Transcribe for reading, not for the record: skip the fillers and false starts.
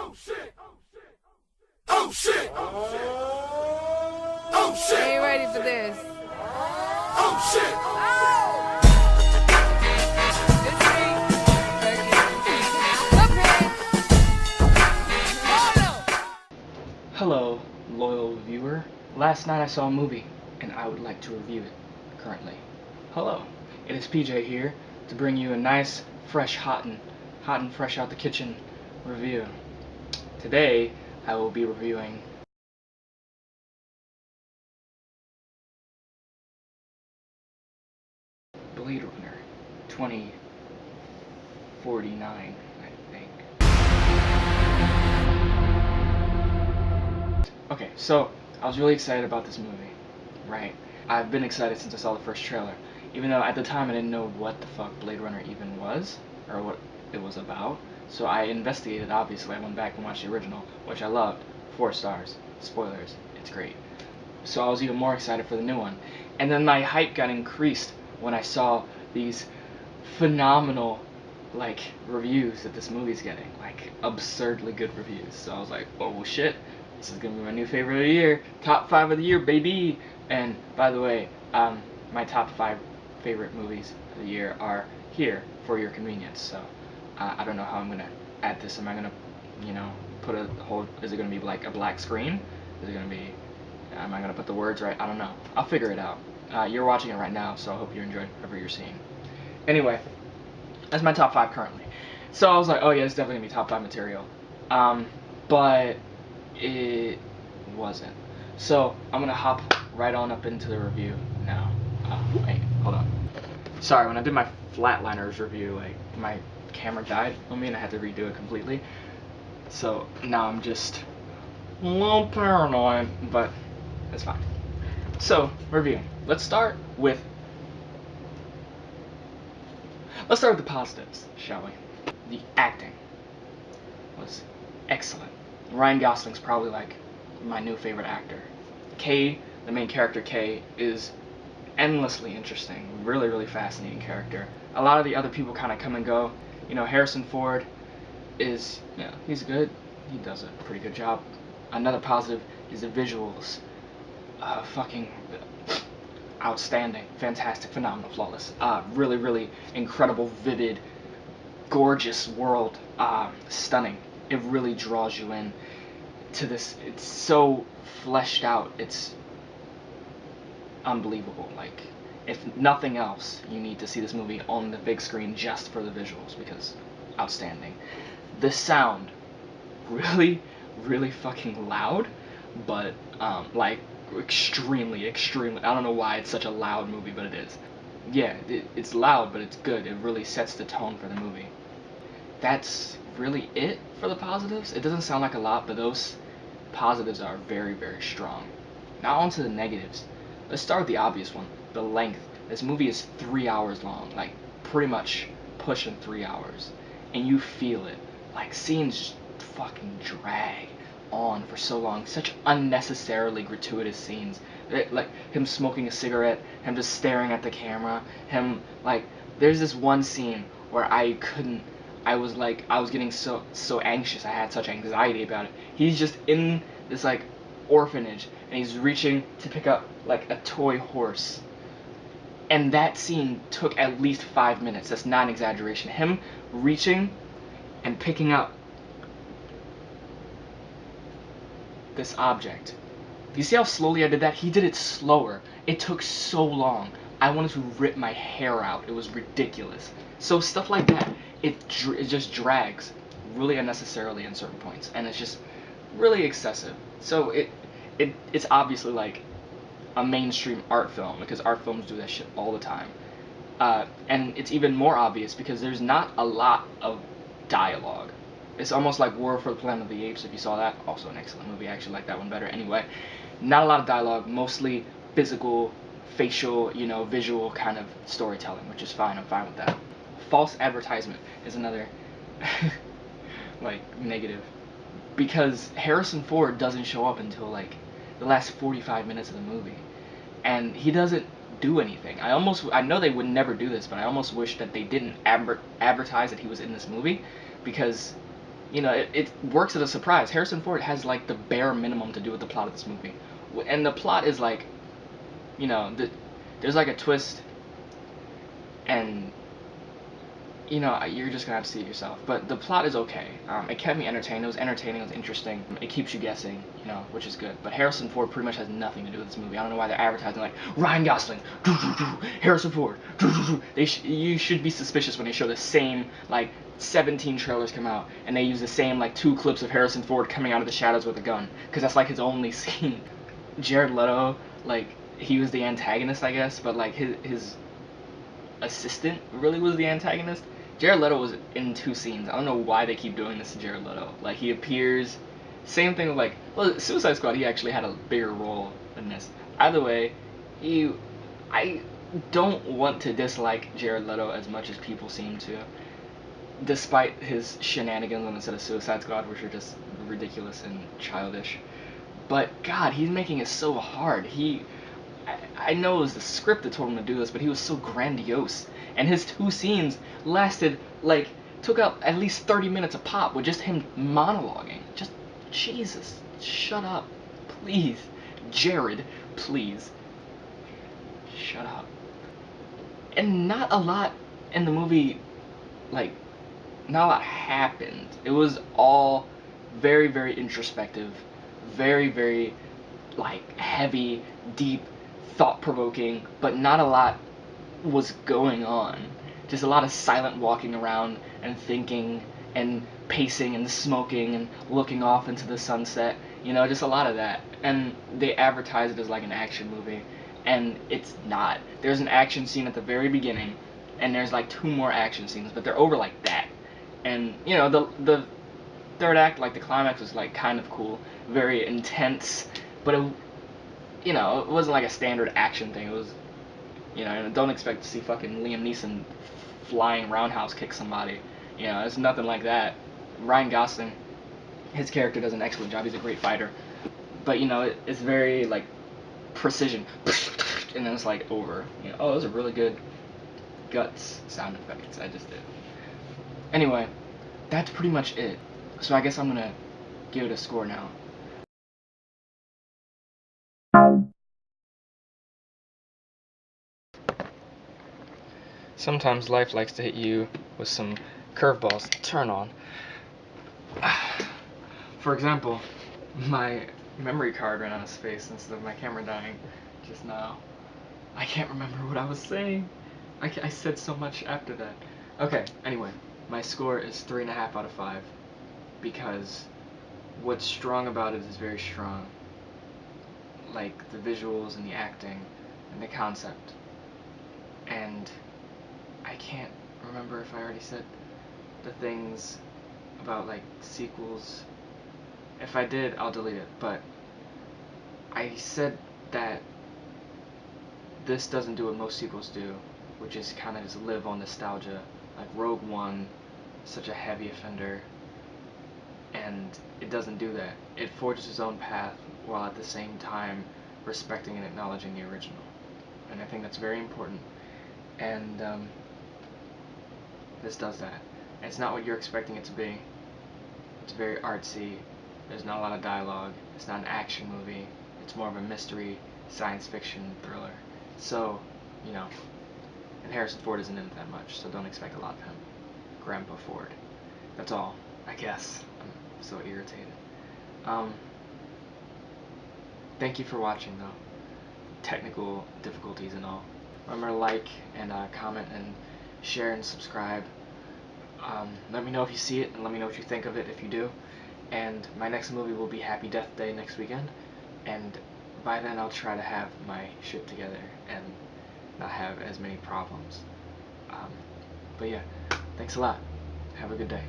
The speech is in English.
Oh shit! Oh shit! Oh shit! Ain't ready for this. Oh shit! It's me. Okay. Oh no. Hello, loyal viewer. Last night I saw a movie, and I would like to review it currently. Hello, it is PJ here to bring you a nice, fresh, hot and fresh out the kitchen review. Today, I will be reviewing Blade Runner 2049, I think. Okay, so I was really excited about this movie, right? I've been excited since I saw the first trailer, even though at the time I didn't know what the fuck Blade Runner even was, or what it was about. So I investigated, obviously. I went back and watched the original, which I loved. 4 stars. Spoilers, it's great. So I was even more excited for the new one. And then my hype got increased when I saw these phenomenal, reviews that this movie's getting. Absurdly good reviews. So I was like, oh shit, this is gonna be my new favorite of the year. Top 5 of the year, baby! And, by the way, my top 5 favorite movies of the year are here for your convenience. So, I don't know how I'm gonna add this. Am I gonna, put a whole, is it gonna be like a black screen? Is it gonna be, am I gonna put the words right? I don't know. I'll figure it out. You're watching it right now, so I hope you enjoyed whatever you're seeing. Anyway, that's my top 5 currently. So I was like, oh yeah, it's definitely gonna be top 5 material. But it wasn't. So I'm gonna hop right on up into the review now. Wait, hold on. Sorry, when I did my Flatliners review, my camera died on me and I had to redo it completely. So now I'm just a little paranoid, but it's fine. So, review. Let's start with the positives, shall we? The acting was excellent. Ryan Gosling's probably my new favorite actor. Kay, the main character Kay, is endlessly interesting. Really, really fascinating character. A lot of the other people kind of come and go. Harrison Ford is, he's good. He does a pretty good job. Another positive is the visuals. Fucking outstanding, fantastic, phenomenal, flawless. Really, really incredible, vivid, gorgeous world. Stunning. It really draws you in to this. It's so fleshed out. It's unbelievable. If nothing else, you need to see this movie on the big screen just for the visuals, because outstanding. The sound, really, really fucking loud, but extremely, extremely. I don't know why it's such a loud movie, but it is. Yeah, it's loud, but it's good. It really sets the tone for the movie. That's really it for the positives. It doesn't sound like a lot, but those positives are very, very strong. Now on to the negatives. Let's start with the obvious one, the length. This movie is 3 hours long, pretty much pushing 3 hours, and you feel it. Scenes fucking drag on for so long. Such unnecessarily gratuitous scenes. Him smoking a cigarette, him just staring at the camera, him there's this one scene where I was getting so anxious. I had such anxiety about it. He's just in this orphanage and he's reaching to pick up a toy horse. And that scene took at least 5 minutes. That's not an exaggeration. Him reaching and picking up this object. You see how slowly I did that? He did it slower. It took so long. I wanted to rip my hair out. It was ridiculous. So stuff like that, it just drags really unnecessarily in certain points, and it's just really excessive. So it's obviously a mainstream art film, because art films do that shit all the time. And it's even more obvious because there's not a lot of dialogue. It's almost like War for the Planet of the Apes, if you saw that. Also an excellent movie. I actually like that one better. Anyway, not a lot of dialogue, mostly physical, facial, visual kind of storytelling, which is fine. I'm fine with that. False advertisement is another negative, because Harrison Ford doesn't show up until the last 45 minutes of the movie, and he doesn't do anything. I know they would never do this, but I almost wish that they didn't advertise that he was in this movie, because You know, it works as a surprise. Harrison Ford has like the bare minimum to do with the plot of this movie, and the plot is like, you know, there's like a twist, and you know, you're just gonna have to see it yourself. But the plot is okay. It kept me entertained. It was entertaining. It was interesting. It keeps you guessing, you know, which is good. But Harrison Ford pretty much has nothing to do with this movie. I don't know why they're advertising like Ryan Gosling, Harrison Ford. You should be suspicious when they show the same like 17 trailers come out and they use the same like 2 clips of Harrison Ford coming out of the shadows with a gun, because that's like his only scene. Jared Leto, like he was the antagonist, I guess, but like his assistant really was the antagonist. Jared Leto was in 2 scenes. I don't know why they keep doing this to Jared Leto. Like he appears, same thing with like, well, Suicide Squad. He actually had a bigger role than this. Either way, I don't want to dislike Jared Leto as much as people seem to, despite his shenanigans on the set of Suicide Squad, which are just ridiculous and childish. But God, he's making it so hard. I know it was the script that told him to do this, but he was so grandiose. And his 2 scenes lasted, like, took up at least 30 minutes a pop with just him monologuing. Just, Jesus, shut up. Please. Jared, please. Shut up. And not a lot in the movie, like, not a lot happened. It was all very, very introspective, very, very, like, heavy, deep, thought-provoking, but not a lot was going on. Just a lot of silent walking around and thinking and pacing and smoking and looking off into the sunset. You know, just a lot of that. And they advertise it as like an action movie, and it's not. There's an action scene at the very beginning, and there's like 2 more action scenes, but they're over like that. And you know, the third act, like the climax, was like kind of cool, very intense, but it, you know, it wasn't like a standard action thing. It was, you know, don't expect to see fucking Liam Neeson flying roundhouse kick somebody. You know, it's nothing like that. Ryan Gosling, his character does an excellent job. He's a great fighter, but you know, it's very like precision, and then it's like over. You know, oh, those are really good guts sound effects I just did. Anyway, that's pretty much it. So I guess I'm gonna give it a score now. Sometimes life likes to hit you with some curveballs to turn on. For example, my memory card ran out of space instead of my camera dying just now. I can't remember what I was saying. I said so much after that. Okay, anyway, my score is 3.5 out of 5 because what's strong about it is very strong. Like the visuals and the acting and the concept. And I can't remember if I already said the things about like sequels. If I did, I'll delete it, but I said that this doesn't do what most sequels do, which is kind of just live on nostalgia. Like Rogue One, such a heavy offender, and it doesn't do that. It forges its own path while at the same time respecting and acknowledging the original. And I think that's very important. And this does that. And it's not what you're expecting it to be. It's very artsy. There's not a lot of dialogue. It's not an action movie. It's more of a mystery, science fiction thriller. So, you know, and Harrison Ford isn't in it that much, so don't expect a lot of him. Grandpa Ford. That's all, I guess. I'm so irritated. Thank you for watching, though. Technical difficulties and all. Remember to like and comment and share and subscribe. Let me know if you see it, and let me know what you think of it if you do. And my next movie will be Happy Death Day next weekend, and by then I'll try to have my shit together and not have as many problems. But yeah, thanks a lot. Have a good day.